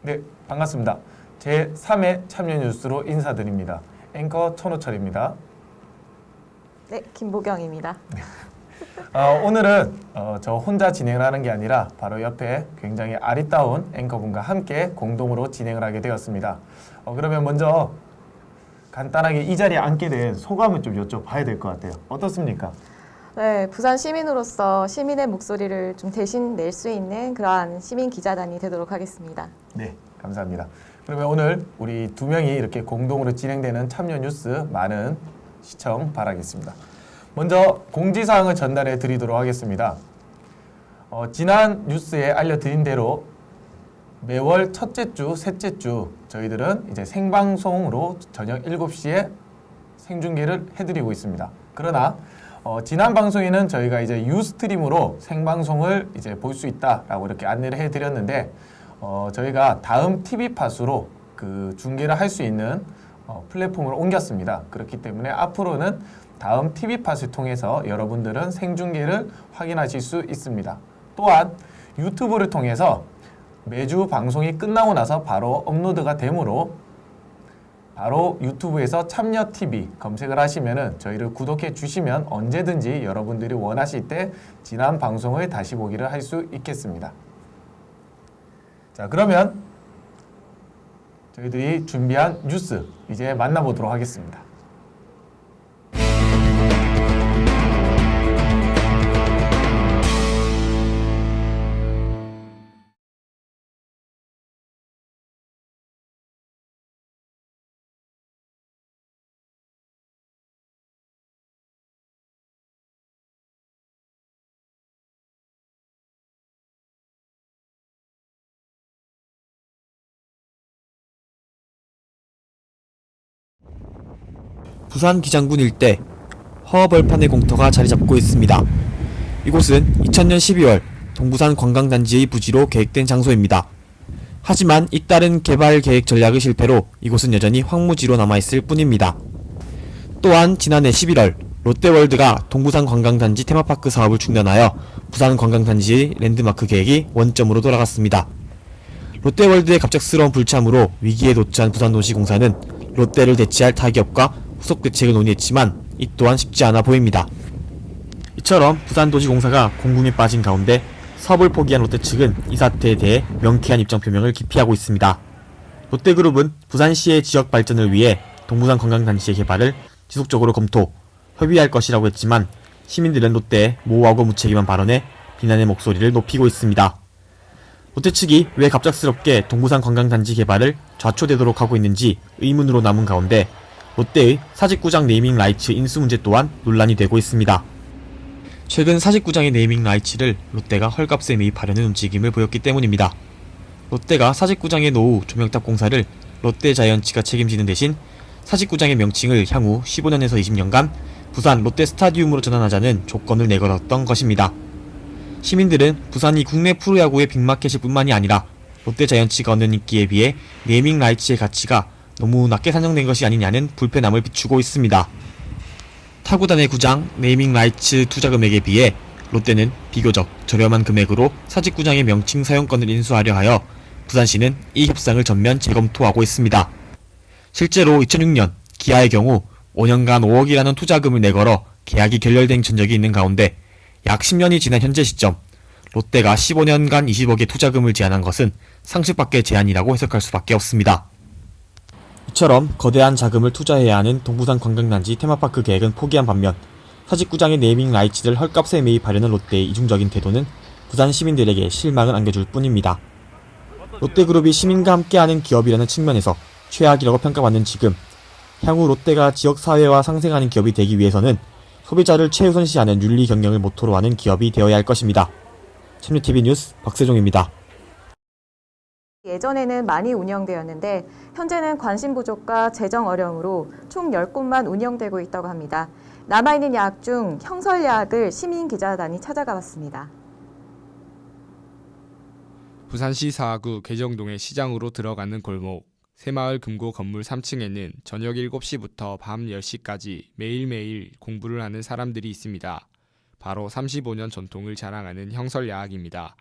네, 반갑습니다. 제3회 참여 뉴스로 인사드립니다. 앵커 천호철입니다. 네, 김보경입니다. 오늘은 저 혼자 진행을 하는 게 아니라 바로 옆에 굉장히 아리따운 앵커분과 함께 공동으로 진행을 하게 되었습니다. 그러면 먼저 간단하게 이 자리에 앉게 된 소감을 좀 여쭤봐야 될 것 같아요. 어떻습니까? 네, 부산 시민으로서 시민의 목소리를 좀 대신 낼 수 있는 그러한 시민 기자단이 되도록 하겠습니다. 네, 감사합니다. 그러면 오늘 우리 두 명이 이렇게 공동으로 진행되는 참여 뉴스 많은 시청 바라겠습니다. 먼저 공지사항을 전달해 드리도록 하겠습니다. 지난 뉴스에 알려드린 대로 매월 첫째 주, 셋째 주 저희들은 이제 생방송으로 저녁 7시에 생중계를 해드리고 있습니다. 그러나 지난 방송에는 저희가 이제 유스트림으로 생방송을 이제 볼 수 있다라고 이렇게 안내를 해드렸는데 저희가 다음 TV팟으로 그 중계를 할 수 있는 플랫폼을 옮겼습니다. 그렇기 때문에 앞으로는 다음 TV팟을 통해서 여러분들은 생중계를 확인하실 수 있습니다. 또한 유튜브를 통해서 매주 방송이 끝나고 나서 바로 업로드가 되므로 바로 유튜브에서 참여TV 검색을 하시면은 저희를 구독해 주시면 언제든지 여러분들이 원하실 때 지난 방송을 다시 보기를 할 수 있겠습니다. 자, 그러면 저희들이 준비한 뉴스 이제 만나보도록 하겠습니다. 부산 기장군 일대 허벌판의 공터가 자리잡고 있습니다. 이곳은 2000년 12월 동부산 관광단지의 부지로 계획된 장소입니다. 하지만 잇따른 개발 계획 전략의 실패로 이곳은 여전히 황무지로 남아있을 뿐입니다. 또한 지난해 11월 롯데월드가 동부산 관광단지 테마파크 사업을 중단하여 부산 관광단지의 랜드마크 계획이 원점으로 돌아갔습니다. 롯데월드의 갑작스러운 불참으로 위기에 놓치한 부산도시공사는 롯데를 대체할 타기업과 후속 대책을 논의했지만 이 또한 쉽지 않아 보입니다. 이처럼 부산도시공사가 공궁에 빠진 가운데 사업을 포기한 롯데 측은 이 사태에 대해 명쾌한 입장 표명을 기피하고 있습니다. 롯데그룹은 부산시의 지역 발전을 위해 동부산 관광단지의 개발을 지속적으로 검토, 협의할 것이라고 했지만 시민들은 롯데의 모호하고 무책임한 발언에 비난의 목소리를 높이고 있습니다. 롯데 측이 왜 갑작스럽게 동부산 관광단지 개발을 좌초되도록 하고 있는지 의문으로 남은 가운데 롯데의 사직구장 네이밍 라이츠 인수 문제 또한 논란이 되고 있습니다. 최근 사직구장의 네이밍 라이츠를 롯데가 헐값에 매입하려는 움직임을 보였기 때문입니다. 롯데가 사직구장의 노후 조명탑 공사를 롯데자이언츠가 책임지는 대신 사직구장의 명칭을 향후 15년에서 20년간 부산 롯데스타디움으로 전환하자는 조건을 내걸었던 것입니다. 시민들은 부산이 국내 프로야구의 빅마켓일 뿐만이 아니라 롯데자이언츠가 얻는 인기에 비해 네이밍 라이츠의 가치가 너무 낮게 산정된 것이 아니냐는 불편함을 비추고 있습니다. 타구단의 구장 네이밍 라이츠 투자 금액에 비해 롯데는 비교적 저렴한 금액으로 사직구장의 명칭 사용권을 인수하려 하여 부산시는 이 협상을 전면 재검토하고 있습니다. 실제로 2006년 기아의 경우 5년간 5억이라는 투자금을 내걸어 계약이 결렬된 전적이 있는 가운데 약 10년이 지난 현재 시점 롯데가 15년간 20억의 투자금을 제안한 것은 상식 밖의 제안이라고 해석할 수밖에 없습니다. 이처럼 거대한 자금을 투자해야 하는 동부산 관광단지 테마파크 계획은 포기한 반면 사직구장의 네이밍 라이츠를 헐값에 매입하려는 롯데의 이중적인 태도는 부산 시민들에게 실망을 안겨줄 뿐입니다. 롯데그룹이 시민과 함께하는 기업이라는 측면에서 최악이라고 평가받는 지금 향후 롯데가 지역사회와 상생하는 기업이 되기 위해서는 소비자를 최우선시하는 윤리 경영을 모토로 하는 기업이 되어야 할 것입니다. 참여TV 뉴스 박세종입니다. 예전에는 많이 운영되었는데 현재는 관심 부족과 재정 어려움으로 총 10곳만 운영되고 있다고 합니다. 남아있는 야학 중 형설야학을 시민기자단이 찾아가 봤습니다. 부산시 사하구 계정동의 시장으로 들어가는 골목 새마을 금고 건물 3층에는 저녁 7시부터 밤 10시까지 매일매일 공부를 하는 사람들이 있습니다. 바로 35년 전통을 자랑하는 형설야학입니다.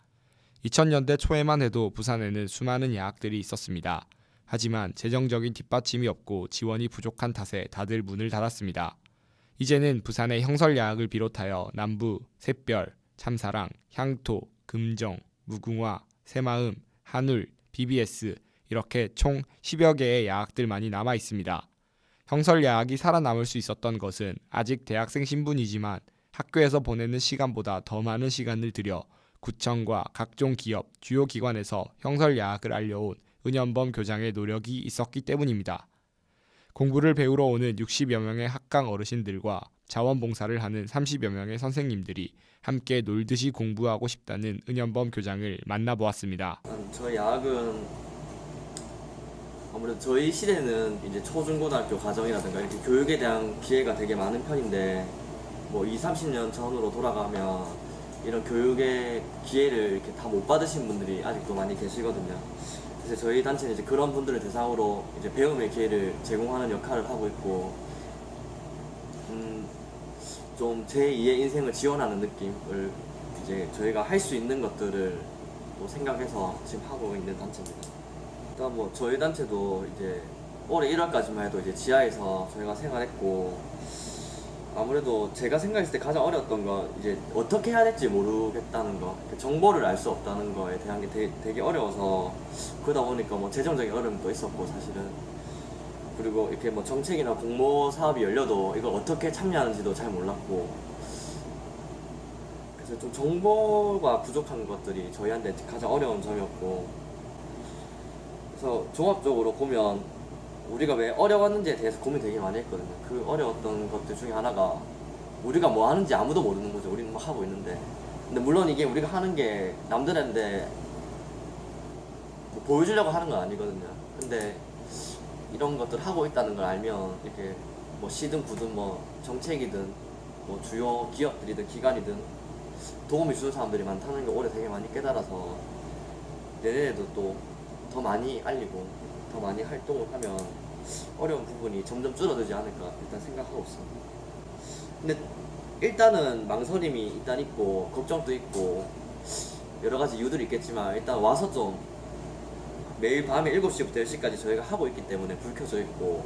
2000년대 초에만 해도 부산에는 수많은 야학들이 있었습니다. 하지만 재정적인 뒷받침이 없고 지원이 부족한 탓에 다들 문을 닫았습니다. 이제는 부산의 형설야학을 비롯하여 남부, 샛별, 참사랑, 향토, 금정, 무궁화, 새마음, 한울, BBS 이렇게 총 10여 개의 야학들만이 남아 있습니다. 형설야학이 살아남을 수 있었던 것은 아직 대학생 신분이지만 학교에서 보내는 시간보다 더 많은 시간을 들여 구청과 각종 기업, 주요 기관에서 형설야학을 알려온 은연범 교장의 노력이 있었기 때문입니다. 공부를 배우러 오는 60여 명의 학강 어르신들과 자원봉사를 하는 30여 명의 선생님들이 함께 놀듯이 공부하고 싶다는 은연범 교장을 만나보았습니다. 저희 야학은 아무래도 저희 시대는 이제 초중고등학교 과정이라든가 이렇게 교육에 대한 기회가 되게 많은 편인데 뭐 20, 30년 전으로 돌아가면 이런 교육의 기회를 이렇게 다 못 받으신 분들이 아직도 많이 계시거든요. 그래서 저희 단체는 이제 그런 분들을 대상으로 이제 배움의 기회를 제공하는 역할을 하고 있고, 좀 제2의 인생을 지원하는 느낌을 이제 저희가 할 수 있는 것들을 또 생각해서 지금 하고 있는 단체입니다. 일단 뭐 저희 단체도 이제 올해 1월까지만 해도 이제 지하에서 저희가 생활했고, 아무래도 제가 생각했을 때 가장 어려웠던 건 이제 어떻게 해야 될지 모르겠다는 거, 정보를 알 수 없다는 거에 대한 게 되게 어려워서, 그러다 보니까 뭐 재정적인 어려움도 있었고 사실은, 그리고 이렇게 뭐 정책이나 공모 사업이 열려도 이걸 어떻게 참여하는지도 잘 몰랐고, 그래서 좀 정보가 부족한 것들이 저희한테 가장 어려운 점이었고, 그래서 종합적으로 보면 우리가 왜 어려웠는지에 대해서 고민 되게 많이 했거든요. 그 어려웠던 것들 중에 하나가 우리가 뭐 하는지 아무도 모르는 거죠. 우리는 막 하고 있는데. 근데 물론 이게 우리가 하는 게 남들한테 뭐 보여주려고 하는 건 아니거든요. 근데 이런 것들 하고 있다는 걸 알면 이렇게 뭐 시든 구든 뭐 정책이든 뭐 주요 기업들이든 기관이든 도움이 주는 사람들이 많다는 걸 올해 되게 많이 깨달아서 내년에도 또 더 많이 알리고 더 많이 활동을 하면 어려운 부분이 점점 줄어들지 않을까 일단 생각하고 있습니다. 근데 일단은 망설임이 일단 있고 걱정도 있고 여러 가지 이유들이 있겠지만, 일단 와서 좀 매일 밤에 7시부터 10시까지 저희가 하고 있기 때문에 불 켜져 있고,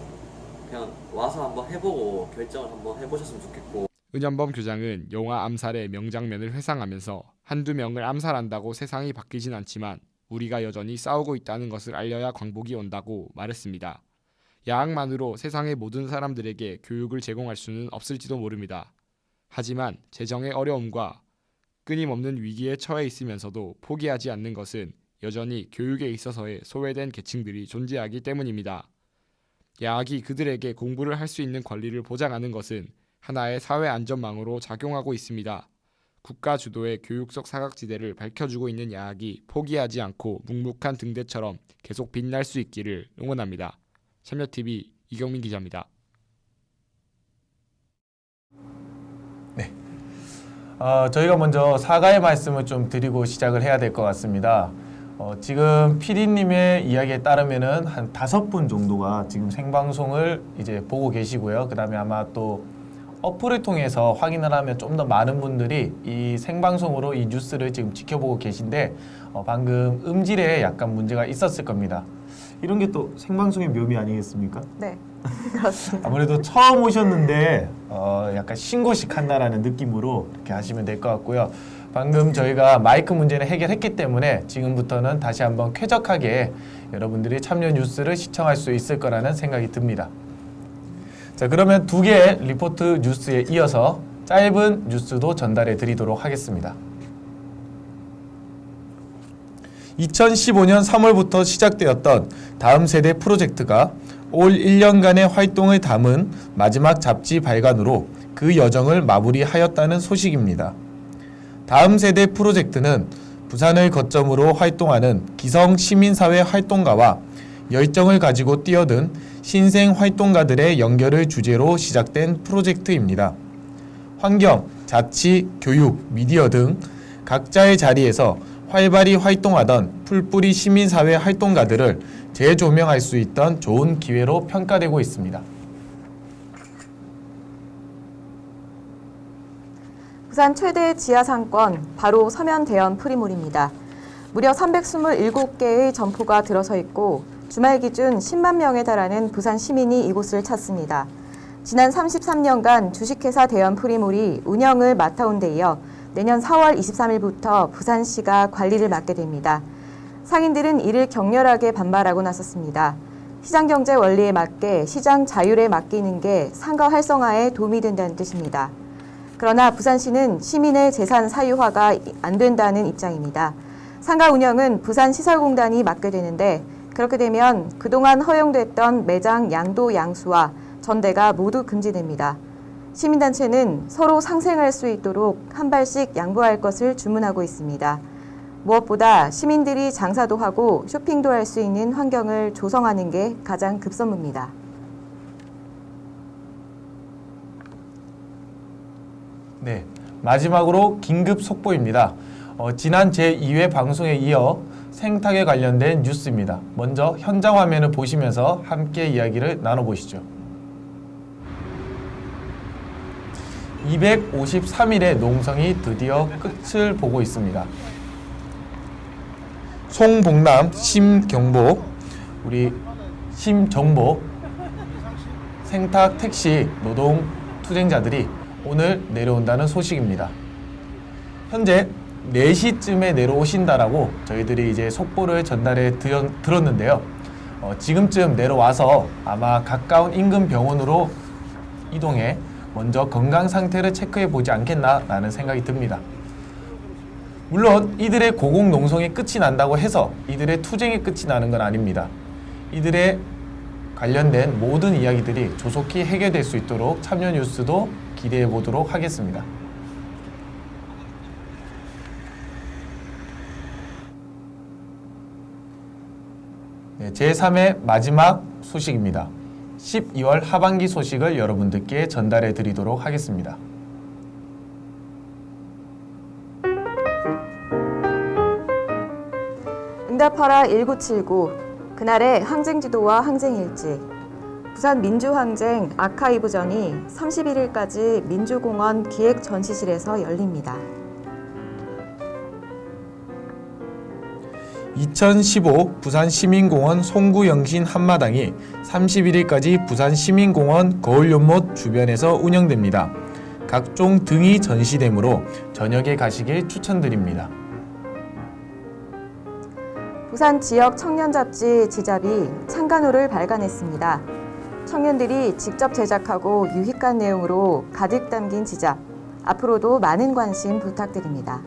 그냥 와서 한번 해보고 결정을 한번 해보셨으면 좋겠고. 은연범 교장은 영화 암살의 명장면을 회상하면서 한두 명을 암살한다고 세상이 바뀌진 않지만 우리가 여전히 싸우고 있다는 것을 알려야 광복이 온다고 말했습니다. 야학만으로 세상의 모든 사람들에게 교육을 제공할 수는 없을지도 모릅니다. 하지만 재정의 어려움과 끊임없는 위기에 처해 있으면서도 포기하지 않는 것은 여전히 교육에 있어서의 소외된 계층들이 존재하기 때문입니다. 야학이 그들에게 공부를 할 수 있는 권리를 보장하는 것은 하나의 사회 안전망으로 작용하고 있습니다. 국가 주도의 교육 속 사각지대를 밝혀주고 있는 야학이 포기하지 않고 묵묵한 등대처럼 계속 빛날 수 있기를 응원합니다. 참여TV 이경민 기자입니다. 네. 저희가 먼저 사과의 말씀을 좀 드리고 시작을 해야 될 것 같습니다. 지금 PD님의 이야기에 따르면은 한 5분 정도가 지금 생방송을 이제 보고 계시고요. 그 다음에 아마 또 어플을 통해서 확인을 하면 좀 더 많은 분들이 이 생방송으로 이 뉴스를 지금 지켜보고 계신데, 방금 음질에 약간 문제가 있었을 겁니다. 이런 게 또 생방송의 묘미 아니겠습니까? 네, 그렇습니다. 아무래도 처음 오셨는데 약간 신고식 한다라는 느낌으로 이렇게 하시면 될 것 같고요. 방금 저희가 마이크 문제는 해결했기 때문에 지금부터는 다시 한번 쾌적하게 여러분들이 참여 뉴스를 시청할 수 있을 거라는 생각이 듭니다. 자, 그러면 2개의 리포트 뉴스에 이어서 짧은 뉴스도 전달해 드리도록 하겠습니다. 2015년 3월부터 시작되었던 다음 세대 프로젝트가 올 1년간의 활동을 담은 마지막 잡지 발간으로 그 여정을 마무리하였다는 소식입니다. 다음 세대 프로젝트는 부산을 거점으로 활동하는 기성 시민사회 활동가와 열정을 가지고 뛰어든 신생 활동가들의 연결을 주제로 시작된 프로젝트입니다. 환경, 자치, 교육, 미디어 등 각자의 자리에서 활발히 활동하던 풀뿌리 시민사회 활동가들을 재조명할 수 있던 좋은 기회로 평가되고 있습니다. 부산 최대 지하상권 바로 서면대연 프리몰입니다. 무려 327개의 점포가 들어서 있고 주말 기준 10만 명에 달하는 부산 시민이 이곳을 찾습니다. 지난 33년간 주식회사 대연프리몰이 운영을 맡아온 데 이어 내년 4월 23일부터 부산시가 관리를 맡게 됩니다. 상인들은 이를 격렬하게 반발하고 나섰습니다. 시장 경제 원리에 맞게 시장 자율에 맡기는 게 상가 활성화에 도움이 된다는 뜻입니다. 그러나 부산시는 시민의 재산 사유화가 안 된다는 입장입니다. 상가 운영은 부산시설공단이 맡게 되는데 그렇게 되면 그동안 허용됐던 매장 양도 양수와 전대가 모두 금지됩니다. 시민단체는 서로 상생할 수 있도록 한 발씩 양보할 것을 주문하고 있습니다. 무엇보다 시민들이 장사도 하고 쇼핑도 할 수 있는 환경을 조성하는 게 가장 급선무입니다. 네, 마지막으로 긴급 속보입니다. 지난 제2회 방송에 이어 생태계 관련된 뉴스입니다. 먼저 현장 화면을 보시면서 함께 이야기를 나눠보시죠. 253일의 농성이 드디어 끝을 보고 있습니다. 송봉남, 심경보, 우리 심정보 생탁 택시 노동 투쟁자들이 오늘 내려온다는 소식입니다. 현재 4시쯤에 내려오신다라고 저희들이 이제 속보를 전달해 들었는데요. 지금쯤 내려와서 아마 가까운 인근 병원으로 이동해 먼저 건강 상태를 체크해 보지 않겠나라는 생각이 듭니다. 물론 이들의 고공 농성이 끝이 난다고 해서 이들의 투쟁이 끝이 나는 건 아닙니다. 이들의 관련된 모든 이야기들이 조속히 해결될 수 있도록 참여 뉴스도 기대해 보도록 하겠습니다. 네, 제3회 마지막 소식입니다. 12월 하반기 소식을 여러분들께 전달해 드리도록 하겠습니다. 응답하라 1979 그날의 항쟁지도와 항쟁일지 부산 민주항쟁 아카이브전이 31일까지 민주공원 기획전시실에서 열립니다. 2015 부산시민공원 송구영신 한마당이 31일까지 부산시민공원 거울연못 주변에서 운영됩니다. 각종 등이 전시되므로 저녁에 가시길 추천드립니다. 부산 지역 청년 잡지 지잡이 창간호를 발간했습니다. 청년들이 직접 제작하고 유익한 내용으로 가득 담긴 지잡, 앞으로도 많은 관심 부탁드립니다.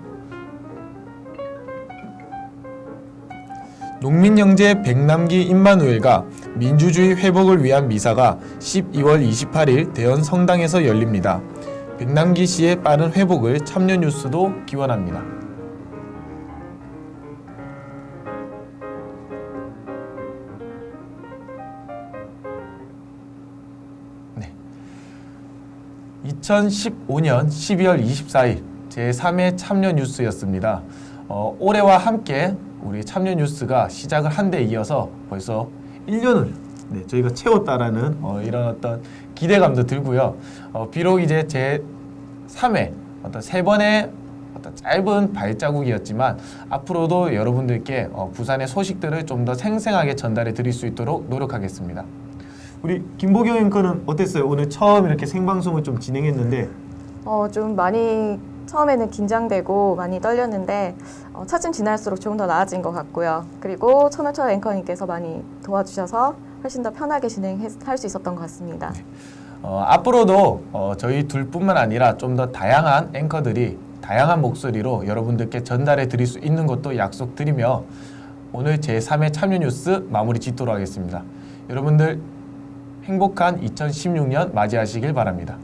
농민영재 백남기 임마누엘과 민주주의 회복을 위한 미사가 12월 28일 대연 성당에서 열립니다. 백남기 씨의 빠른 회복을 참여 뉴스도 기원합니다. 네. 2015년 12월 24일 제3회 참여 뉴스였습니다. 올해와 함께 우리 참여 뉴스가 시작을 한 데 이어서 벌써 1년을 저희가 채웠다라는 이런 어떤 기대감도 들고요. 비록 이제 제 3회 어떤 세 번의 어떤 짧은 발자국이었지만 앞으로도 여러분들께 부산의 소식들을 좀 더 생생하게 전달해 드릴 수 있도록 노력하겠습니다. 우리 김보경 앵커는 어땠어요? 오늘 처음 이렇게 생방송을 좀 진행했는데 좀 많이 처음에는 긴장되고 많이 떨렸는데 차츰 지날수록 조금 더 나아진 것 같고요. 그리고 천호철 앵커님께서 많이 도와주셔서 훨씬 더 편하게 진행할 수 있었던 것 같습니다. 앞으로도 저희 둘뿐만 아니라 좀 더 다양한 앵커들이 다양한 목소리로 여러분들께 전달해 드릴 수 있는 것도 약속드리며 오늘 제3회 참여 뉴스 마무리 짓도록 하겠습니다. 여러분들 행복한 2016년 맞이하시길 바랍니다.